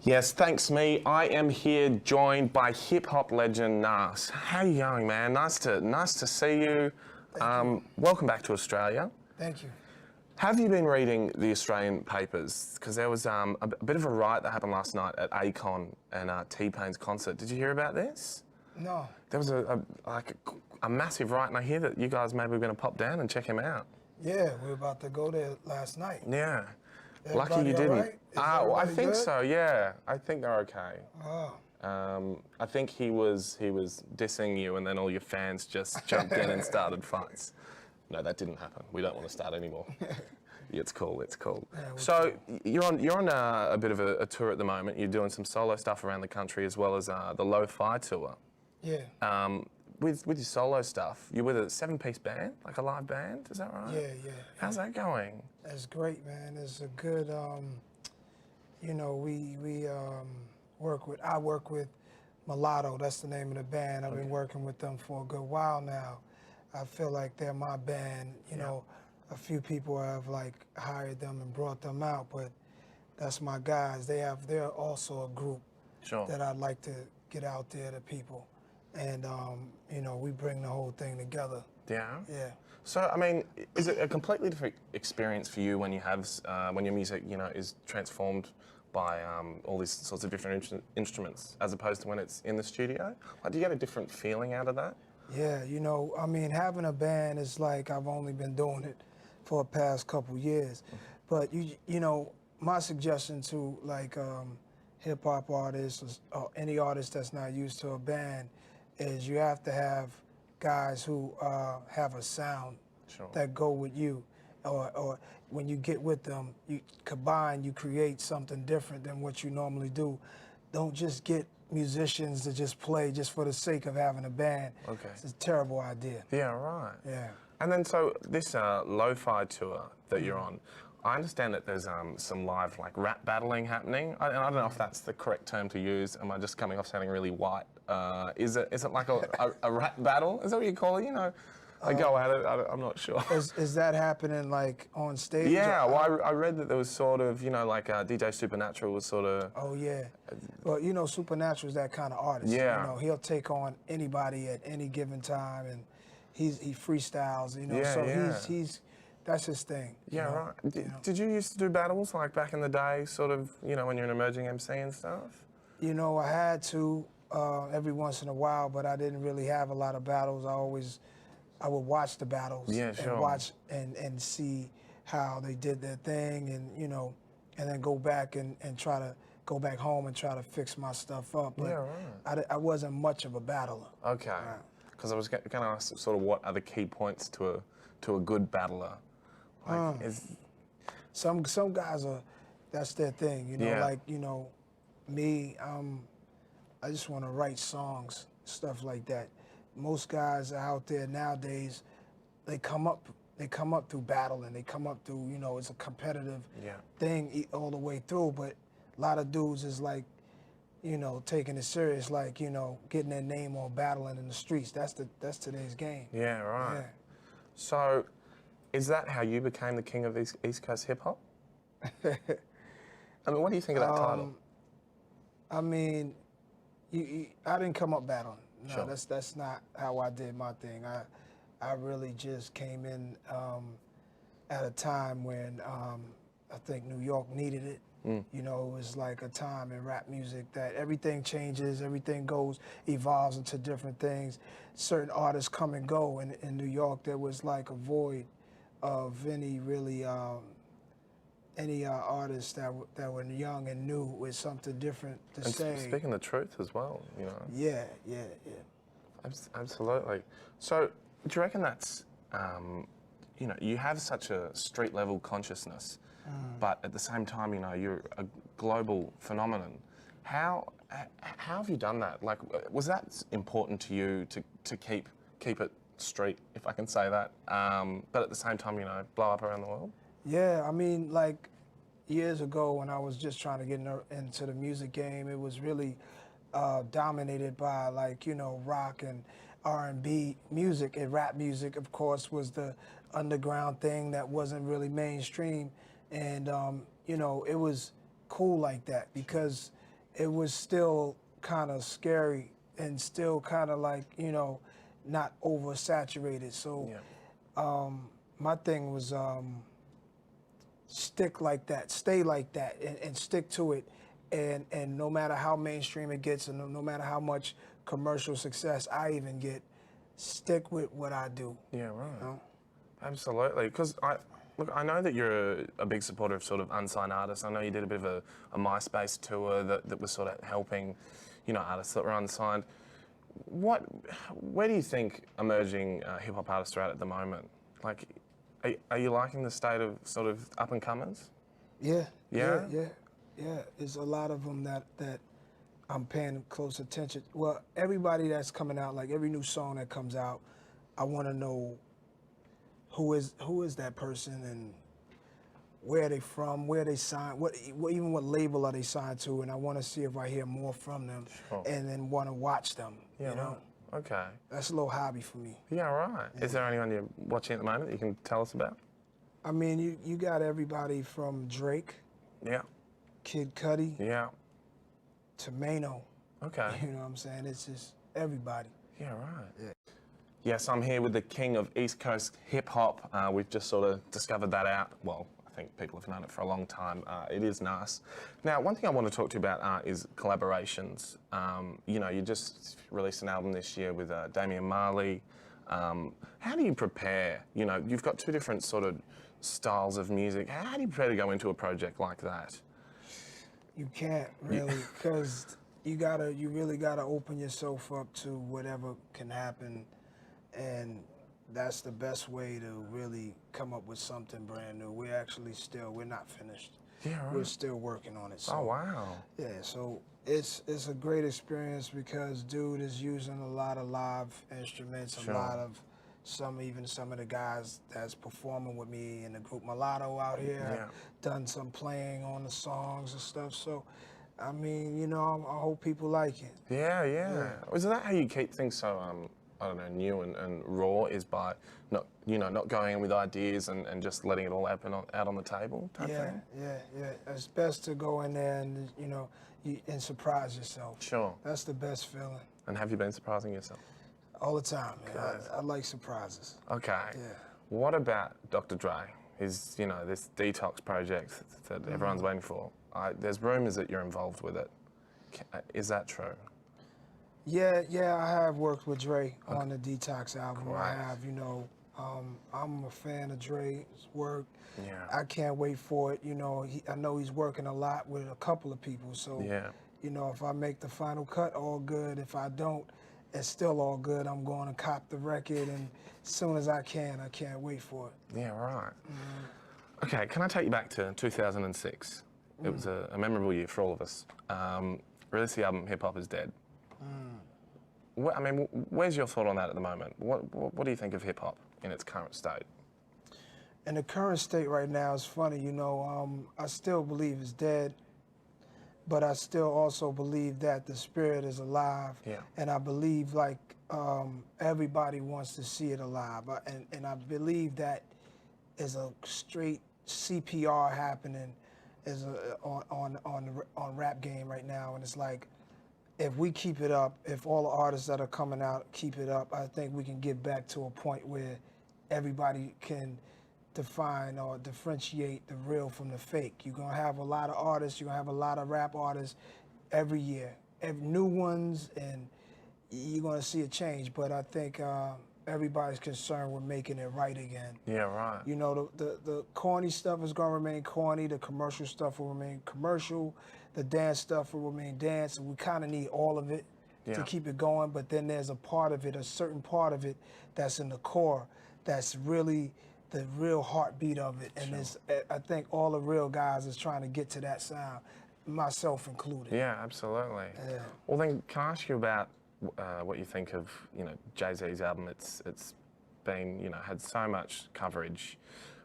Yes, thanks me. I am here joined by hip-hop legend Nas. How are you going, man? Nice to see you. Thank you. Welcome back to Australia. Thank you. Have you been reading the Australian papers? Because there was a bit of a riot that happened last night at Akon and T-Pain's concert. Did you hear about this? No. There was a massive riot, and I hear that you guys maybe were going to pop down and check him out. Yeah, we were about to go there last night. Yeah. Everybody Lucky you didn't. Right? Well, I everybody think good? so. Yeah, I think they're okay. Oh. I think he was dissing you, and then all your fans just jumped in and started fights. No, that didn't happen. We don't want to start anymore. It's cool. It's cool. Yeah, So you're on a bit of a tour at the moment. You're doing some solo stuff around the country as well as the Lo-Fi tour. Yeah. With your solo stuff, you're with a 7-piece band, like a live band. Is that right? Yeah. How's that going? That's great, man. It's a good, we I work with Mulatto. That's the name of the band. I've been working with them for a good while now. I feel like they're my band. You know, a few people have like hired them and brought them out, but that's my guys. They're also a group that I'd like to get out there to people. And, we bring the whole thing together. Yeah? Yeah. So, I mean, is it a completely different experience for you when you have, when your music, is transformed by all these sorts of different instruments as opposed to when it's in the studio? Like, do you get a different feeling out of that? Yeah, having a band is like I've only been doing it for the past couple years. But, my suggestion to like hip-hop artists or any artist that's not used to a band is you have to have guys who have a sound that go with you. Or when you get with them, you combine, you create something different than what you normally do. Don't just get musicians to just play just for the sake of having a band. Okay. It's a terrible idea. Yeah, right. Yeah. And then so this Lo-Fi tour that you're on, I understand that there's some live like rap battling happening. I don't know if that's the correct term to use. Am I just coming off sounding really white? Is it like a rap battle? Is that what you call it? I go at it. I'm not sure. Is that happening like on stage? Yeah. Well, I read that there was sort of like DJ Supernatural was sort of. Oh yeah. Well, Supernatural is that kind of artist. Yeah. He'll take on anybody at any given time, and he freestyles. He's that's his thing. Yeah, right. Did you used to do battles like back in the day, sort of, when you're an emerging MC and stuff? I had to every once in a while, but I didn't really have a lot of battles. I would watch the battles and watch and see how they did their thing, and and then go back and try to go back home and try to fix my stuff up. But yeah, right. I wasn't much of a battler. Okay. Because I was going to ask sort of what are the key points to a good battler. Like, some guys that's their thing, me, I just want to write songs, stuff like that. Most guys out there nowadays, they come up through battling, they come up through, it's a competitive thing all the way through, but a lot of dudes is like, taking it serious, like, getting their name on battling in the streets. That's today's game. Yeah, right. Yeah. So, is that how you became the king of East Coast hip hop? I mean, what do you think of that title? I mean, I didn't come up battling. No, Sure. that's not how I did my thing. I really just came in at a time when I think New York needed it. It was like a time in rap music that everything changes, everything evolves into different things. Certain artists come and go. In New York, there was like a void of any really artists that were young and new with something different to say. Speaking the truth as well, Yeah. Absolutely. So, do you reckon that's, you have such a street level consciousness, but at the same time, you're a global phenomenon. How have you done that? Like, was that important to you to keep it street, if I can say that, but at the same time, blow up around the world? Yeah, I mean, like years ago when I was just trying to get into the music game, it was really dominated by like, rock and R&B music, and rap music, of course, was the underground thing that wasn't really mainstream. And, it was cool like that because it was still kind of scary and still kind of like, you know, not oversaturated. So Yeah. my thing was stick like that, stay like that, and stick to it. And no matter how mainstream it gets, and no matter how much commercial success I even get, stick with what I do. Yeah, right. You know? Absolutely. Because I know that you're a big supporter of sort of unsigned artists. I know you did a bit of a MySpace tour that was sort of helping, you know, artists that were unsigned. Where do you think emerging hip hop artists are at the moment? Like, are you liking the state of sort of up and comers? Yeah, Yeah? yeah. There's a lot of them that I'm paying close attention. Well, everybody that's coming out, like every new song that comes out, I want to know who is that person and where are they from, where they signed, even what label are they signed to, and I want to see if I hear more from them, Sure. and then want to watch them. Yeah, you know, right. Okay. that's a little hobby for me. Yeah, right. Is there anyone you're watching at the moment that you can tell us about? I mean, you got everybody from Drake, Yeah. Kid Cudi, Yeah. to Mano. Okay. You know what I'm saying? It's just everybody. Yeah, right. Yeah. Yes, I'm here with the king of East Coast hip hop. We've just sort of discovered that out. Well, I think people have known it for a long time. It is Nas. Now, one thing I want to talk to you about is collaborations. You know, you just released an album this year with Damian Marley. How do you prepare? You know, you've got two different sort of styles of music. How do you prepare to go into a project like that? You can't really, because you really gotta open yourself up to whatever can happen, and that's the best way to really come up with something brand new. We're not finished. Yeah, right. We're still working on it. So, Oh, wow. yeah, so it's a great experience because dude is using a lot of live instruments, Sure. a lot of some of the guys that's performing with me in the group Mulatto out here. Yeah. Done some playing on the songs and stuff. So, I mean, you know, I hope people like it. Yeah. Is that how you keep things so, I don't know, new and raw, is by not going in with ideas and just letting it all happen out on the table type thing? Yeah. It's best to go in there and, you know, and surprise yourself. Sure. That's the best feeling. And have you been surprising yourself? All the time, man. Okay. I like surprises. Okay. Yeah. What about Dr. Dre? His, you know, this detox project that everyone's waiting for. There's rumours that you're involved with it. Is that true? Yeah, I have worked with Dre on the Detox album. Great. I have, you know, I'm a fan of Dre's work. Yeah. I can't wait for it. You know, I know he's working a lot with a couple of people. So, Yeah. you know, if I make the final cut, all good. If I don't, it's still all good. I'm going to cop the record, and as soon as I can't wait for it. Yeah, right. Okay, can I take you back to 2006? It was a memorable year for all of us. Released the album Hip Hop Is Dead. I mean, where's your thought on that at the moment? What do you think of hip hop in its current state? In the current state right now, it's funny, you know, I still believe it's dead, but I still also believe that the spirit is alive. Yeah. And I believe like everybody wants to see it alive. And I believe that is a straight CPR happening on rap game right now. And it's like, if we keep it up, if all the artists that are coming out keep it up, I think we can get back to a point where everybody can define or differentiate the real from the fake. You're gonna have a lot of artists, you're gonna have a lot of rap artists every year, new ones, and you're gonna see a change. But I think everybody's concerned with making it right again. Yeah, right. You know, the corny stuff is gonna remain corny, the commercial stuff will remain commercial, the dance stuff will remain dance, and we kinda need all of it to keep it going. But then there's a part of it, a certain part of it that's in the core, that's really the real heartbeat of it. And I think all the real guys is trying to get to that sound, myself included. Yeah, absolutely. Yeah. Well, then, can I ask you about what you think of, you know, Jay-Z's album? It's been, you know, had so much coverage.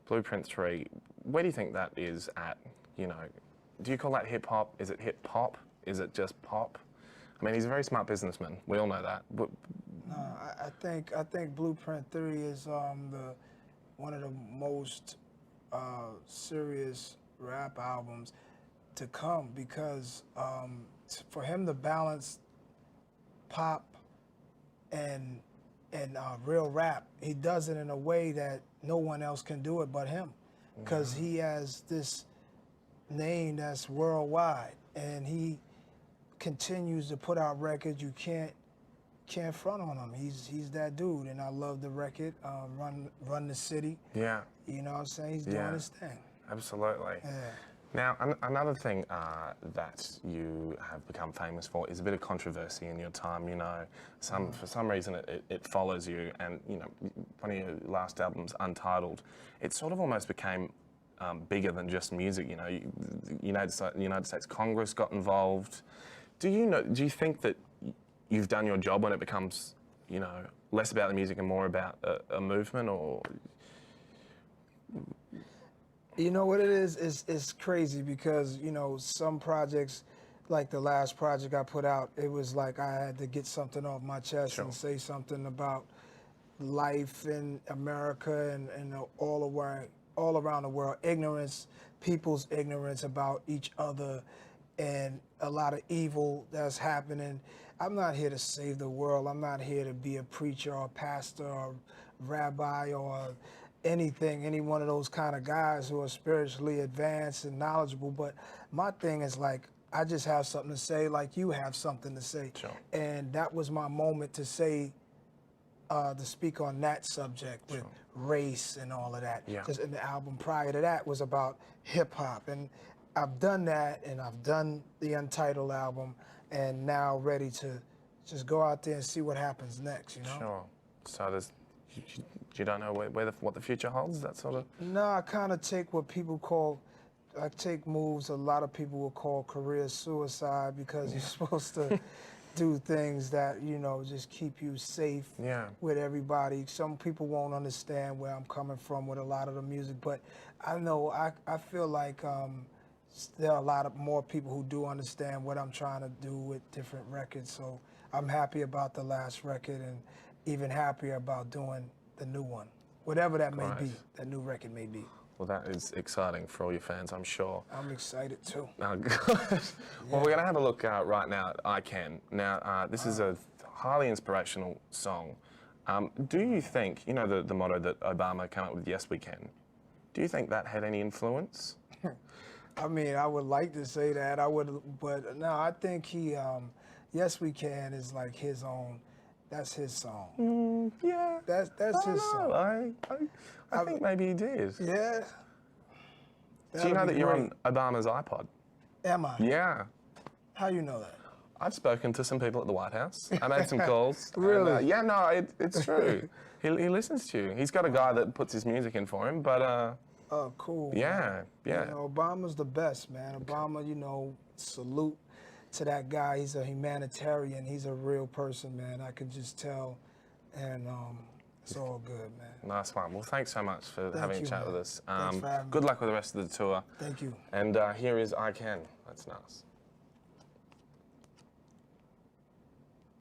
Blueprint 3, where do you think that is at? You know, do you call that hip hop? Is it hip hop? Is it just pop? I mean, he's a very smart businessman. We all know that. But No, I think Blueprint 3 is one of the most serious rap albums to come because for him to balance pop and real rap, he does it in a way that no one else can do it but him, because he has this name that's worldwide, and he continues to put out records. You can't front on him. He's that dude, and I love the record. Run the City. Yeah. You know what I'm saying? He's doing his thing. Absolutely. Yeah. Now, another thing that you have become famous for is a bit of controversy in your time. You know, for some reason it follows you, and you know, one of your last albums, Untitled, it sort of almost became bigger than just music. You know, the United States Congress got involved. Do you think that you've done your job when it becomes, you know, less about the music and more about a movement, or? You know what it is? It's crazy because, you know, some projects, like the last project I put out, it was like I had to get something off my chest and say something about life in America and all around the world. Ignorance, people's ignorance about each other, and a lot of evil that's happening. I'm not here to save the world. I'm not here to be a preacher or a pastor or rabbi or anything, any one of those kind of guys who are spiritually advanced and knowledgeable. But my thing is, like, I just have something to say, like you have something to say. Sure. And that was my moment to say, to speak on that subject with race and all of that. Yeah. Because in the album prior to that was about hip hop. And I've done that, and I've done the Untitled album, and now ready to just go out there and see what happens next, you know? Sure. So you don't know what the future holds, that sort of? No, I kind of take what people call, I take moves a lot of people will call career suicide, because you're supposed to do things that, you know, just keep you safe with everybody. Some people won't understand where I'm coming from with a lot of the music, but I know, I feel like there are a lot of more people who do understand what I'm trying to do with different records. So I'm happy about the last record, and even happier about doing the new one, whatever that may be, that new record may be. Well, that is exciting for all your fans, I'm sure. I'm excited too. Oh, good. Well, we're going to have a look right now at I Can. Now, this is a highly inspirational song. Do you think, you know the motto that Obama came up with, Yes We Can, do you think that had any influence? I mean, I would like to say that, but no, I think Yes We Can is like his own. That's his song. Yeah. That's his song. I think maybe he did. Yeah. Do you know that you're on Obama's iPod? Am I? Yeah. How you know that? I've spoken to some people at the White House. I made some calls. Really? And, yeah, no, it's true. He listens to you. He's got a guy that puts his music in for him, but oh, cool. Yeah, yeah. You know, Obama's the best, man. Obama, you know, salute to that guy. He's a humanitarian. He's a real person, man. I can just tell, and it's all good, man. Nice one. Well, thanks so much for having a chat with us. Thanks for having me. Good luck with the rest of the tour. Thank you. And here is I Can. That's nice.